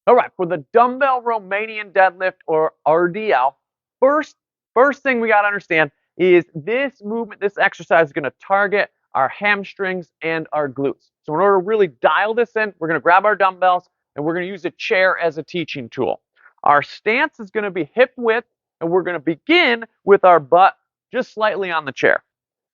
All right, for the dumbbell Romanian deadlift or RDL, first thing we got to understand is this movement, this exercise is going to target our hamstrings and our glutes. So in order to really dial this in, we're going to grab our dumbbells and we're going to use a chair as a teaching tool. Our stance is going to be hip width, and we're going to begin with our butt just slightly on the chair.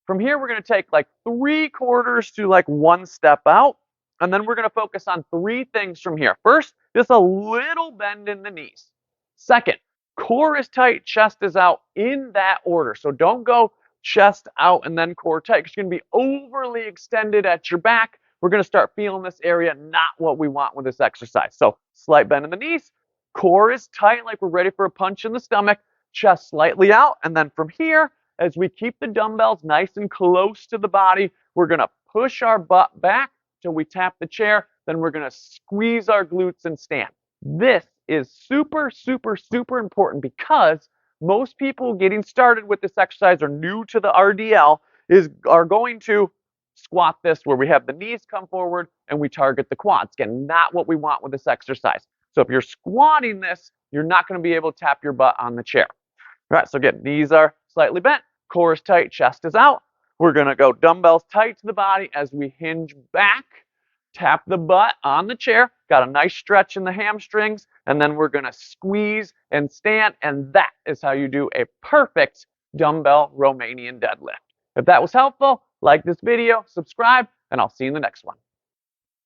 From here, we're going to take like 3/4 to like 1 step out. And then we're going to focus on 3 things from here. First, just a little bend in the knees. Second, core is tight, chest is out in that order. So don't go chest out and then core tight, because you're going to be overly extended at your back. We're going to start feeling this area, not what we want with this exercise. So slight bend in the knees, core is tight like we're ready for a punch in the stomach, chest slightly out. And then from here, as we keep the dumbbells nice and close to the body, we're going to push our butt back till we tap the chair. Then we're going to squeeze our glutes and stand. This is super, super, super important, because most people getting started with this exercise or new to the RDL are going to squat this, where we have the knees come forward and we target the quads. Again, not what we want with this exercise. So if you're squatting this, you're not going to be able to tap your butt on the chair. All right, so again, knees are slightly bent, core is tight, chest is out. We're going to go dumbbells tight to the body as we hinge back, tap the butt on the chair, got a nice stretch in the hamstrings, and then we're going to squeeze and stand, and that is how you do a perfect dumbbell Romanian deadlift. If that was helpful, like this video, subscribe, and I'll see you in the next one.